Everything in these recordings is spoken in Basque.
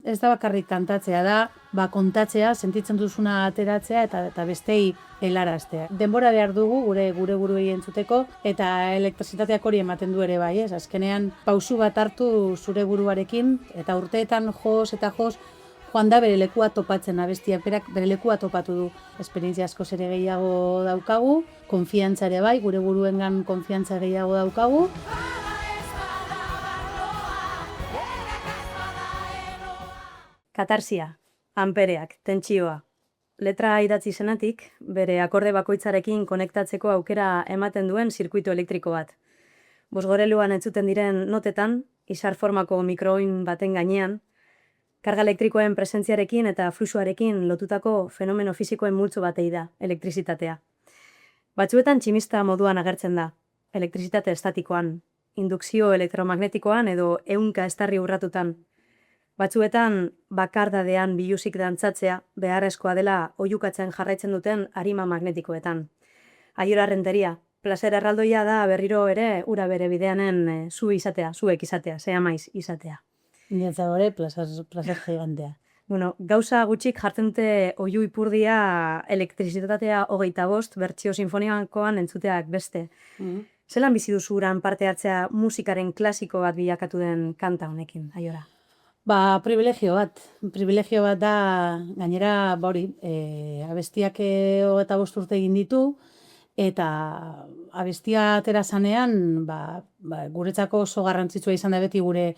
ez da bakarrik kantatzea da, kontatzea, sentitzen duzuna ateratzea eta bestei helaraztea. Denbora behar dugu gure buruei entzuteko eta elektrizitateak hori ematen du ere bai, ez? Azkenean pausu bat hartu zure buruarekin eta urteetan joz eta joz joan da bere lekua topatzen, abestiak berak bere lekua topatu du. Esperientzia askoz ere gehiago daukagu, konfiantza ere bai, gure buruengan konfiantza gehiago daukagu. Katarsia, anpereak, tentsioa. Letra idatzi zenatik, bere akorde bakoitzarekin konektatzeko aukera ematen duen zirkuito elektriko bat. Bosgoreluan entzuten diren notetan, izar formako mikroin baten gainean, karga elektrikoen presentziarekin eta fluxuarekin lotutako fenomeno fisikoen multzo batei da, elektrizitatea. Batzuetan tximista moduan agertzen da, elektrizitate estatikoan, indukzio elektromagnetikoan edo ehunka estarri urratutan. Batzuetan bakardadean biluzik dantzatzea beharrezkoa dela oihukatzen jarraitzen duten arima magnetikoetan. Aiora renteria, plazer erraldoia da berriro ere ura bere bideanen zuek izatea, zea maiz izatea. Nientza gore, plazer gigantea. Bueno, gauza gutxik jartzen dute oihu ipurdia elektrizitatea 25 bertsio sinfonikoan entzuteak beste. Zelan bizi duzu uran parte hartzea musikaren klasiko bat bilakatu den kanta honekin, Aiora? Privilegio bat da, gainera, abestiak 25 urte egin ditu, eta abestia atera zanean, guretzako oso garrantzitsua izan da beti gure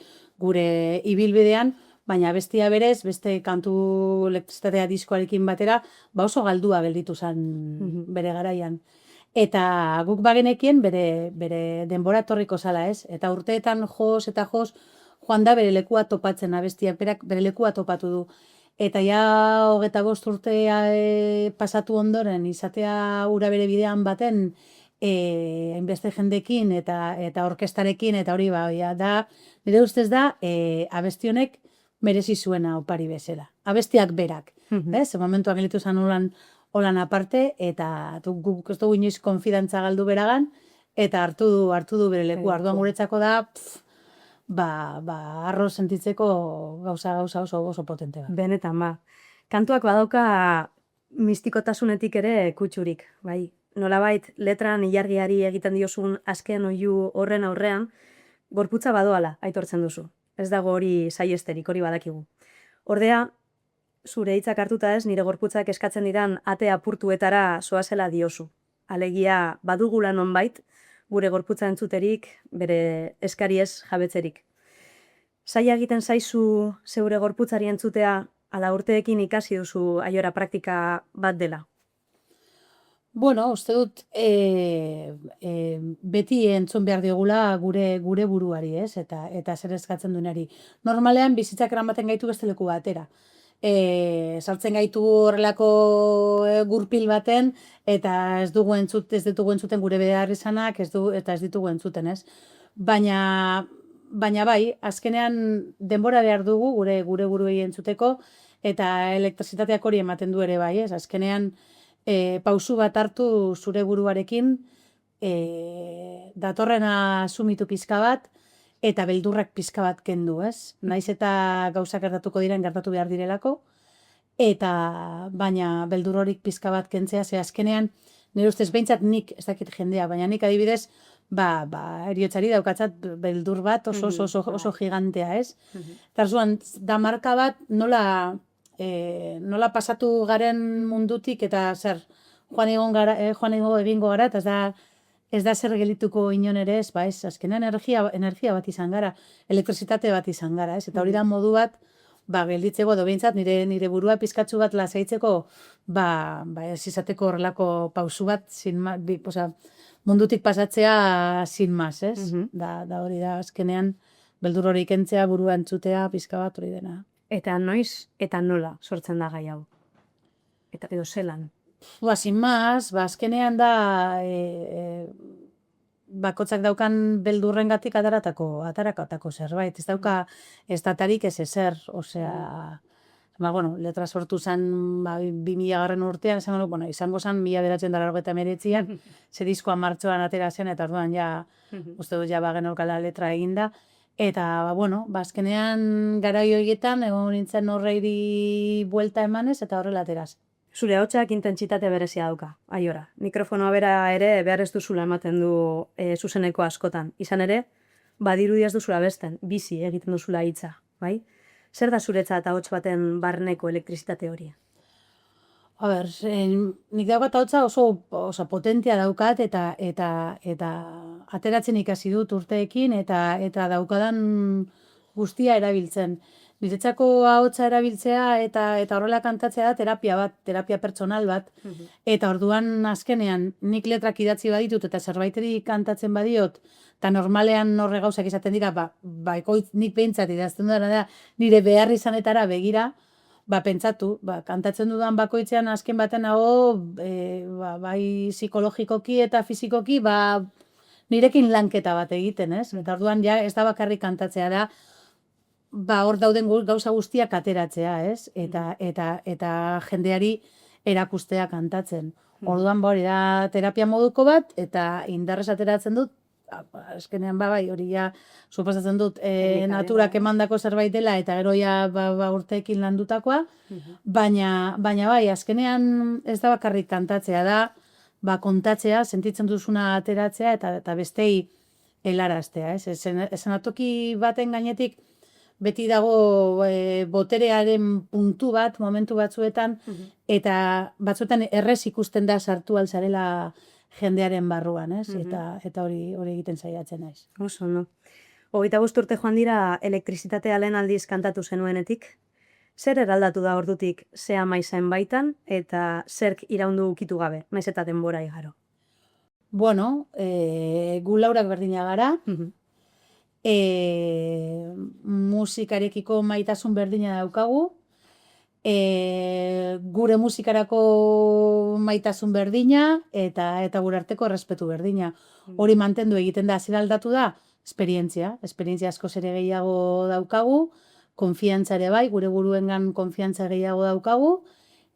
ibilbidean, baina abestia berez, beste kantu elektrizitatea diskoarekin batera, oso galdua gelditu zen bere garaian. Eta guk bagenekien bere denbora etorriko zala, ez? Eta urteetan joz eta joz, joan da bere lekua topatzen, abestiak berak bere lekua topatu du. Eta ja 25 urtea pasatu ondoren, izatea ura bere bidean baten, hainbeste jendekin eta orkestarekin, eta hori da, nire ustez da, abesti honek merezi zuena opari bezala. Abestiak berak, ez? Momentuan gelitu zen holan aparte, eta guk ez dugu inoiz konfidantza galdu beragan, eta hartu du bere lekua. Arduan guretzako da, arro sentitzeko gauza oso potente bat. Benetan, Kantuak badauka mistikotasunetik ere kutsurik, bai. Nolabait, letran ilargiari egiten diozun azken oihu horren aurrean, gorputza badoala aitortzen duzu. Ez dago hori saiesterik, hori badakigu. Ordea, zure hitzak hartuta ez, nire gorputzak eskatzen didan ate apurtuetara zoazela diozu. Alegia, badugula nonbait, gure gorputza entzuterik, bere eskariez jabetzerik. Zaila egiten zaizu zeure gorputzari entzutea, ala urteekin ikasi duzu Aiora praktika bat dela? Bueno, uste dut beti entzun behar diogula gure buruari, ez? Eta zer eskatzen duenari. Normalean bizitzak eramaten gaitu beste leku batera. Sartzen gaitu horrelako gurpil baten, eta ez ditugu entzuten gure behar izanak, eta ez ditugu entzuten, ez? Baina bai, azkenean denbora behar dugu gure buruei entzuteko, eta elektrizitateak hori ematen du ere bai, ez? Azkenean pausu bat hartu zure buruarekin, datorrena sumitu pizka bat, eta beldurrak pizka bat kendu, ez? Naiz eta gauzak gertatuko diren gertatu behar direlako, eta baina beldur horik pizka bat kentzea, ze azkenean, nire ustez behintzat nik, ez dakit jendea, baina nik adibidez, eriotzari daukatzat beldur bat oso gigantea, ez? Tarzuan, da marka bat nola pasatu garen mundutik eta zer, joan egingo gara, eta ez da zer gelituko inon ere ez, ez, azkenean energia bat izan gara, elektrizitate bat izan gara, ez? Eta hori da modu bat, gelditzeko, behintzat nire burua pizkatzu bat lasaitzeko, ez izateko horrelako pausu bat, mundutik pasatzea sin más, ez? Da hori da, azkenean, beldur hori kentzea, burua entzutea, pizka bat hori dena. Eta noiz eta nola sortzen da gai hau? Eta edo zelan? Sin más, azkenean da bakotzak daukan beldurrengatik atarakatako zerbait. Ez dauka ez datarik ez ezer, osea, letra sortu zen 2000 urtean, izango zen 1989an, ze diskoa martxoan atera zen, eta orduan uste dut bagen orkala letra eginda, Eta, bueno, azkenean garai horietan egon nintzen horreiri buelta emanez eta horrela ateraz. Zure ahotsak intentsitate berezia dauka, aiora. Mikrofonoa bera ere behar ez duzula ematen du zuzeneko askotan. Izan ere, badirudi ez duzula besten, bizi egiten duzula hitza, bai? Zer da zuretzat ahots baten barneko elektrizitate hori? A ber, nik daukat ahotsa oso potentea daukat eta ateratzen ikasi dut urteekin eta daukadan guztia erabiltzen. Niretzako ahotsa erabiltzea eta horrela kantatzea da terapia pertsonal bat. Eta orduan azkenean nik letrak idatzi baditut eta zerbaiteri kantatzen badiot, eta normalean horre gauzak izaten dira, nik behintzat idazten dudana da, nire behar izanetara begira, pentsatu, kantatzen dudan bakoitzean azken baten hau, bai psikologikoki eta fizikoki, nirekin lanketa bat egiten, ez? Eta orduan ja ez da bakarrik kantatzea da, hor dauden gauza guztiak ateratzea, ez? Eta jendeari erakustea kantatzen. Orduan hori da terapia moduko bat, eta indarrez ateratzen dut, azkenean hori ja suposatzen dut naturak emandako zerbait dela eta gero ja urteekin landutakoa, baina bai, azkenean ez da bakarrik kantatzea da, kontatzea, sentitzen duzuna ateratzea eta bestei helaraztea, ez? Eszenatoki baten gainetik beti dago boterearen puntu bat, momentu batzuetan, eta batzuetan errez ikusten da sartu alzarela jendearen barruan, ez? Eta hori egiten saiatzen naiz. Oso, no. 25 urte joan dira elektrizitatea lehen aldiz kantatu zenuenetik. Zer eraldatu da ordutik zea maizen baitan eta zerk iraundu ukitu gabe, naiz eta denbora igaro? Bueno, gu laurak berdina gara, musikarekiko maitasun berdina daukagu, gure musikarako maitasun berdina eta gure arteko errespetu berdina. Hori mantendu egiten da, zer aldatu da? Esperientzia askoz ere gehiago daukagu, konfiantza ere bai, gure buruengan konfiantza gehiago daukagu,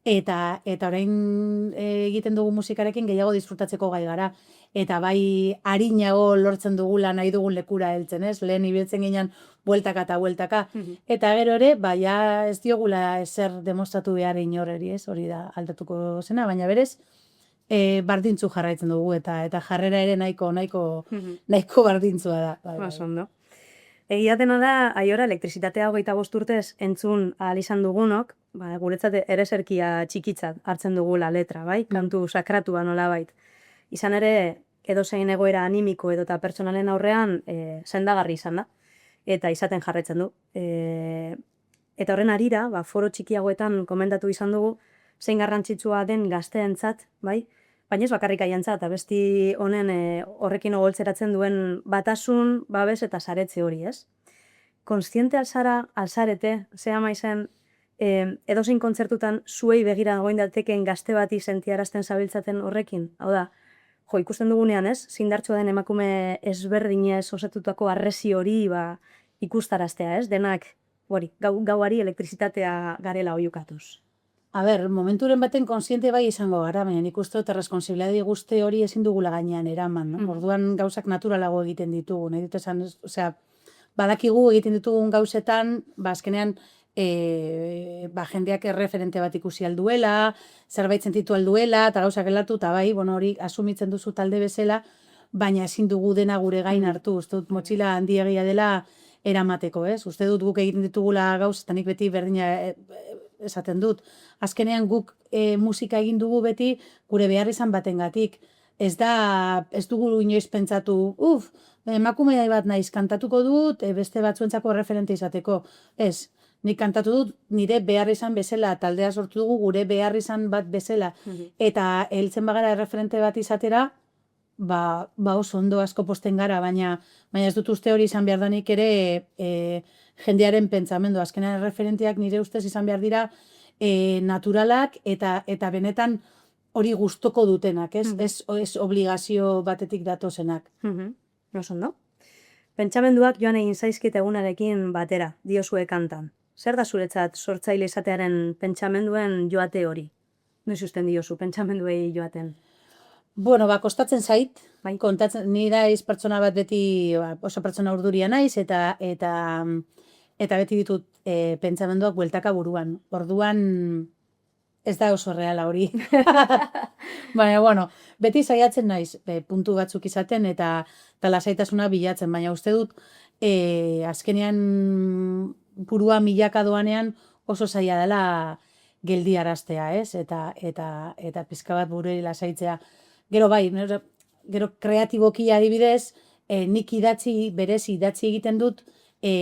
eta orain egiten dugu musikarekin gehiago disfrutatzeko gai gara. Eta bai arinago lortzen dugula nahi dugun lekura heltzen, ez? Lehen ibiltzen ginen bueltaka eta bueltaka. Eta gero ere, ja ez diogula ezer demostratu behar inorreri, ez? Hori da aldatuko zena, baina berez, bardintzu jarraitzen dugu eta jarrera ere nahiko bardintzua da. Ondo. Egia dena da, aiora, elektrizitatea 25 urtez entzun ahal izan dugunok, guretzat ereserkia txikitzat hartzen dugula letra, bai? Kantu sakratua nolabait. Izan ere, edozein egoera animiko edota pertsonalen aurrean sendagarri izan da, eta izaten jarraitzen du. Eta horren arira, foro txikiagoetan komentatu izan dugu, zein garrantzitsua den gazteentzat, bai? Baina ez bakarrik aientzat, abesti honen horrekin ogoltzeratzen duen batasun, babes eta saretze hori, ez? Kontziente alzarete, zea maizen, edozein kontzertutan zuei begira goin dateken gazte bati sentiarazten zabiltzaten horrekin? Hau da, ikusten dugunean, ez? Zindartsua den emakume ezberdinez osatutako arresi hori ikustaraztea, ez? Denak, gauari elektrizitatea garela oiukatuz. A ber, momenturen baten kontziente bai izango gara, baina nik uste dut erresponsibilitate guzti hori ezin dugula gainean eraman. Orduan gauzak naturalago egiten ditugu. Nahi dut esan, badakigu egiten ditugun gauzetan, azkenean jendeak erreferente bat ikusi alduela, zerbait sentitu alduela, eta gauzak elatu, eta bai, hori asumitzen duzu talde bezala, baina ezin dugu dena gure gain hartu. Uste dut motxila handiegia dela eramateko, ez? Uste dut guk egiten ditugula gauz, eta nik beti berdina esaten dut. Azkenean guk musika egin dugu beti gure behar izan batengatik. Ez dugu inoiz pentsatu, emakume bat naiz kantatuko dut, beste batzuentzako referente izateko. Ez, nik kantatu dut nire behar izan bezala, taldea sortu dugu gure behar izan bat bezala. Eta heltzen bagara referente bat izatera, oso ondo asko posten gara, baina ez dut uste hori izan behar danik ere jendearen pentsamendu. Azkenean referenteak nire ustez izan behar dira naturalak eta benetan hori gustoko dutenak, ez obligazio batetik datozenak. Oso ondo. Pentsamenduak joan egin zaizkit egunarekin batera, diozue kantan. Zer da zuretzat sortzaile izatearen pentsamenduen joate hori? Noiz usten diozu pentsamenduei joaten? Bueno, kostatzen zait, Bai. kontatzen, ni naiz pertsona bat beti, oso pertsona urduria naiz, eta beti ditut pentsamenduak bueltaka buruan. Orduan, ez da oso reala hori. Baina, bueno, beti saiatzen naiz, puntu batzuk izaten eta lasaitasuna bilatzen, baina uste dut, azkenean burua milaka doanean oso zaila dela geldiaraztea, ez? Eta pizka bat bururi lasaitzea. Gero bai, gero kreatiboki adibidez, nik berez idatzi egiten dut,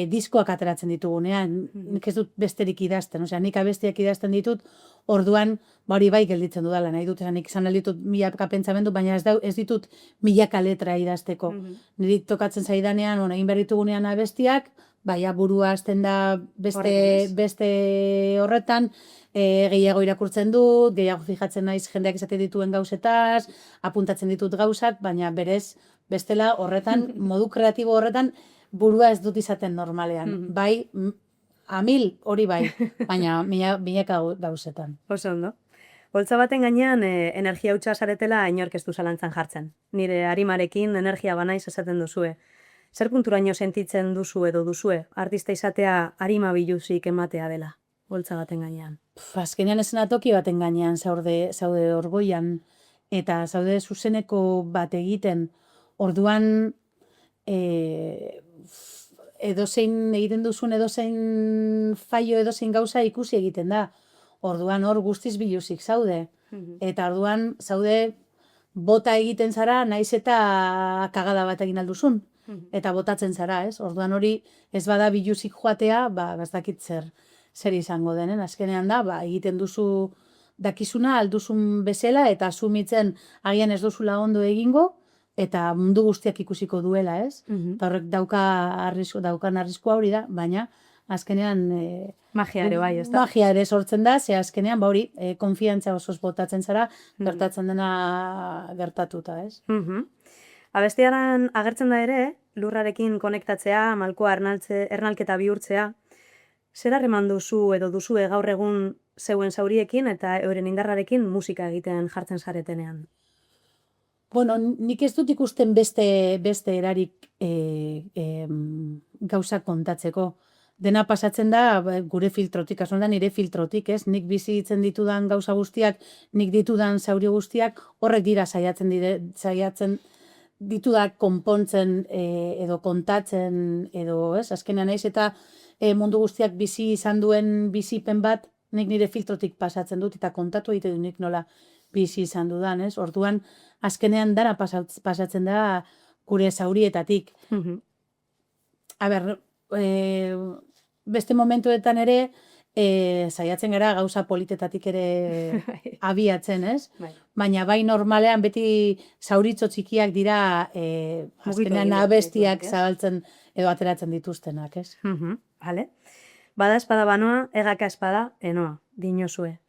diskoak ateratzen ditugunean, nik ez dut besterik idazten, osea, nik abestiak idazten ditut, orduan, hori bai gelditzen dudala, nahi dut, nik izan ditut milaka pentsamendu, baina ez ditut milaka letra idazteko. Niri tokatzen zaidanean, egin behar ditugunean abestiak, baina burua hasten da beste horretan, gehiago irakurtzen dut, gehiago fijatzen naiz jendeak esaten dituen gauzetaz, apuntatzen ditut gauzak, baina berez, bestela horretan, modu kreatibo horretan, burua ez dut izaten normalean. Bai, hori bai, baina milaka gauzetan. Oso ondo. Boltza baten gainean energia hutsa saretela inork ez du zalantzan jartzen. Nire arimarekin energia banaiz esaten duzue. Zer punturaino sentitzen duzu edo duzue, artista izatea arima biluzik ematea dela, boltza baten gainean? Azkenean eszenatoki baten gainean zaude orgoian, eta zaude zuzeneko bat egiten, orduan edozein egiten duzun, edozein faio, edozein gauza ikusi egiten da. Orduan hor guztiz biluzik zaude. Eta orduan zaude bota egiten zara, naiz eta kagada bat egin alduzun. Eta botatzen zara, ez? Orduan hori ez bada biluzik joatea, ez dakit zer izango denen. Azkenean da, egiten duzu dakizuna, alduzun bezala, eta asumitzen agian ez duzula ondo egingo, eta mundu guztiak ikusiko duela, ez? Eta horrek daukan arriskua hori da, baina azkenean magia ere bai, ez da? Magia ere sortzen da, ze azkenean konfiantza osoz botatzen zara, gertatzen dena gertatuta, ez? Abestiaran agertzen da ere, lurrarekin konektatzea, malkoa ernalketa bihurtzea. Zer harreman duzu edo duzue gaur egun zeuen zauriekin eta euren indarrarekin musika egiten jartzen zaretenean? Bueno, nik ez dut ikusten beste erarik gauzak kontatzeko. Dena pasatzen da gure filtrotik, kasu da nire filtrotik, ez? Nik bizitzen ditudan gauza guztiak, nik ditudan zauri guztiak, horrek dira saiatzen ditudak konpontzen edo kontatzen edo, ez? Azkenean naiz eta mundu guztiak bizi izan duen bizipen bat, nik nire filtrotik pasatzen dut eta kontatu egiten nik nola bizi izan dudan, ez? Orduan, azkenean dara pasatzen da gure zaurietatik. A ber, beste momentuetan ere, saiatzen gara gauza politetatik ere abiatzen, ez? Baina bai normalean beti zauritxo txikiak dira azkenean abestiak zabaltzen edo ateratzen dituztenak, ez? Bale. Bada espada banoa, egaka espada enoa, dinozue.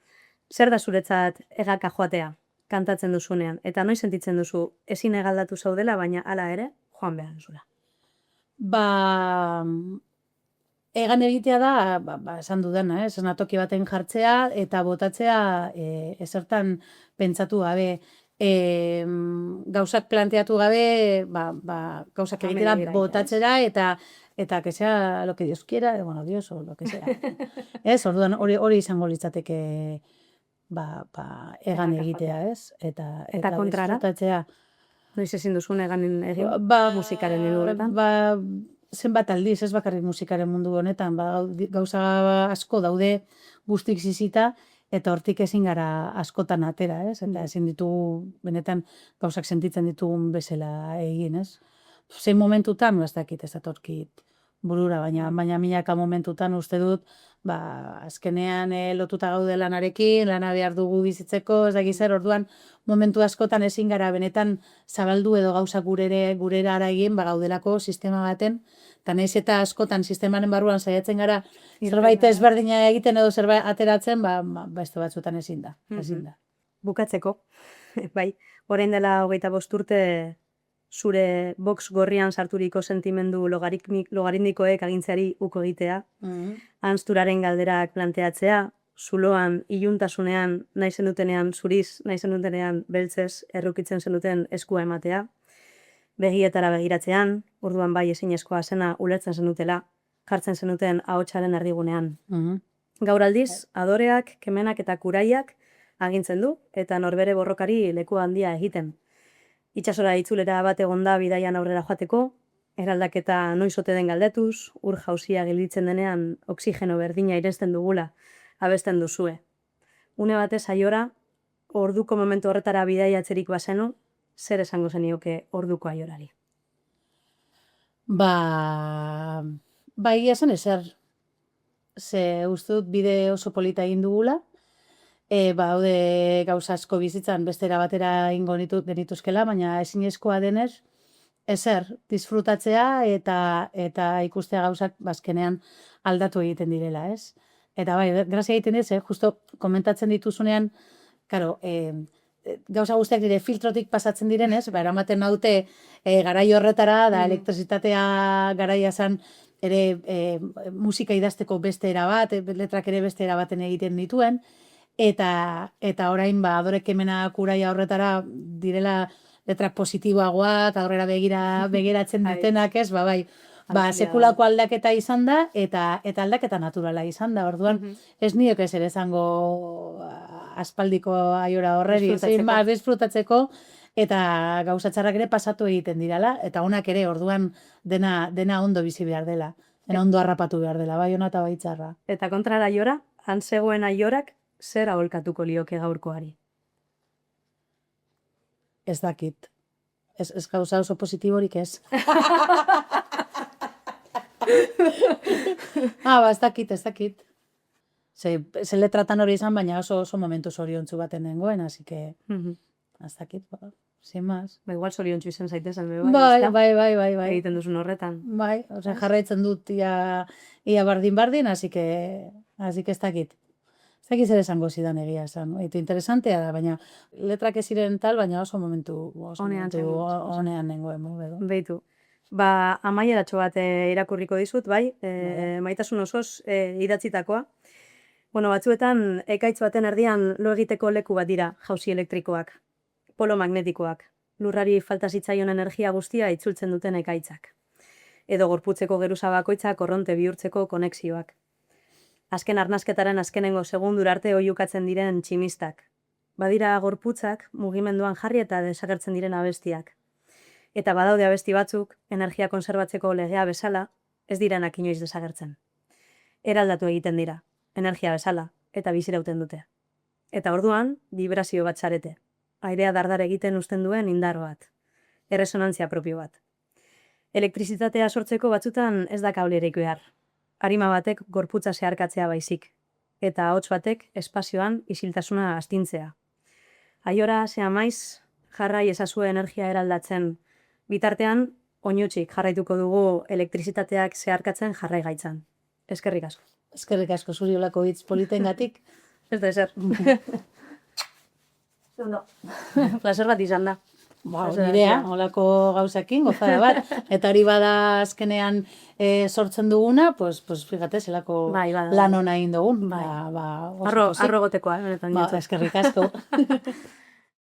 Zer da zuretzat egaka joatea, kantatzen duzunean? Eta noiz sentitzen duzu ezin egaldatu zaudela, baina hala ere, joan behar duzula? Egan egitea da, esan dudana, eszenatoki baten jartzea eta botatzea ezertan pentsatu gabe. Gauzak planteatu gabe, gauzak egitera botatzera eta que sea lo que Dios quiera, bueno, Dios o lo que sea. Ez, orduan hori izango litzateke egan egitea, ez? Eta kontrara? Noiz ezin duzun egan egin musikaren inurretan? Zenbat aldiz, ez bakarrik musikaren mundu honetan, gauza asko daude guztik zizita, eta hortik ezin gara askotan atera, ez? Eta ezin ditugu, benetan, gauzak sentitzen ditugun bezala egin, ez? Zein momentutan, ez dakit, ez datorkit burura, baina milaka momentutan uste dut, azkenean lotuta gaude lanarekin, lana behar dugu bizitzeko, ez dakit zer, orduan, momentu askotan ezin gara benetan zabaldu edo gauzak gurera ara egin, gaudelako sistema baten, eta nahiz eta askotan sistemaren barruan saiatzen gara zerbait ezberdina egiten edo zerbait ateratzen, beste batzutan ezin da. Bukatzeko, bai, orain dela 25 urte zure box gorrian sarturiko sentimendu logarindikoek agintzeari uko egitea, Hansturaren galderak planteatzea, zuloan, iluntasunean, nahi zenutenean zuriz, nahi zenutenean beltzez, errukitzen zenuten eskua ematea, begietara begiratzean, orduan bai ezinezkoa zena ulertzen zenutela, jartzen zenuten ahotsaren erdigunean. Gaur aldiz, adoreak, kemenak eta kuraiak agintzen du, eta norbere borrokari leku handia egiten. Itsasora itzulera bat egonda bidaian aurrera joateko, eraldaketa noiz ote den galdetuz, ur jauzia gelditzen denean oxigeno berdina irensten dugula, abesten duzue. Une batez aiora, orduko momentu horretara bidaiatzerik bazenu, zer esango zenioke orduko aiorari? Bai esan ezer. Ze uste dut bide oso polita egin dugula, haude gauza asko bizitzan bestera batera ingo genituzkela, baina ezinezkoa denez, ezer, disfrutatzea eta ikustea gauzak bazkenean aldatu egiten direla, ez? Eta bai, grazia egiten ez, justo komentatzen dituzunean, karo, gauza guztiak dire filtrotik pasatzen direnez, eramaten naute garai horretara, da elektrizitatea garaia zan, ere musika idazteko beste erabat, letrak ere beste erabaten egiten dituen, eta orain adore kemena kuraia horretara direla letrak positiboagoak, aurrera begiratzen dutenak, ez, bai, sekulako aldaketa izan da, eta aldaketa naturala izan da, orduan, ez nioke ez ere zango aspaldiko aiora horreri, disfrutatzeko, eta gauzatxarrak ere pasatu egiten dirala, eta honak ere orduan dena ondo bizi behar dela, dena ondo harrapatu behar dela, bai ona eta bai txarra. Eta kontrara aiora, han zegoen aiorak zer aholkatuko lioke gaurkoari? Ez dakit. Ez gauza oso positiborik ez. Ez dakit. Ze letratan hori izan, baina oso momentu zoriontzu baten nengoen, así que ez dakit, sin más. Igual zoriontzu izan zaitezen, Bai. Egiten duzun horretan. Bai, jarraitzen dut ia bardin, así que ez dakit. Ez dakit zer esango zidan egia esan. Eta interesantea da, baina letrak ez ziren tal, baina oso momentu honean nengoen. Beitu. Amaieratxo bat irakurriko dizut, bai, maitasun osoz idatzitakoa. Batzuetan, ekaitz baten erdian lo egiteko leku bat dira jauzi elektrikoak, polo magnetikoak, lurrari falta zitzaion energia guztia itzultzen duten ekaitzak. Edo gorputzeko geruza bakoitza korronte bihurtzeko konexioak. Azken arnasketaren azkenengo segundura arte oihukatzen diren tximistak. Badira gorputzak mugimenduan jarri eta desagertzen diren abestiak. Eta badaude abesti batzuk, energia konserbatzeko legea bezala, ez direnak inoiz desagertzen. Eraldatu egiten dira, energia bezala, eta bizirauten dute. Eta orduan, vibrazio bat zarete. Airea dardar egiten uzten duen indar bat. Erresonantzia propio bat. Elektrizitatea sortzeko batzutan ez da kablerik behar. Arima batek gorputza zeharkatzea baizik. Eta ahots batek espazioan isiltasuna astintzea. Aiora, zea maiz, jarrai ezazue energia eraldatzen. Bitartean, oinutxik jarraituko dugu elektrizitateak zeharkatzen jarrai gaitzan. Eskerrik asko. Eskerrik asko zuri olako hitz politengatik. Ez da ezer. Plazer bat izan da. Nirea, olako gauzakin, gozada bat. Eta hori bada azkenean sortzen duguna, pues fíjate, zelako lan hona egin dugun. Arro gotekoa. Eskerrik asko.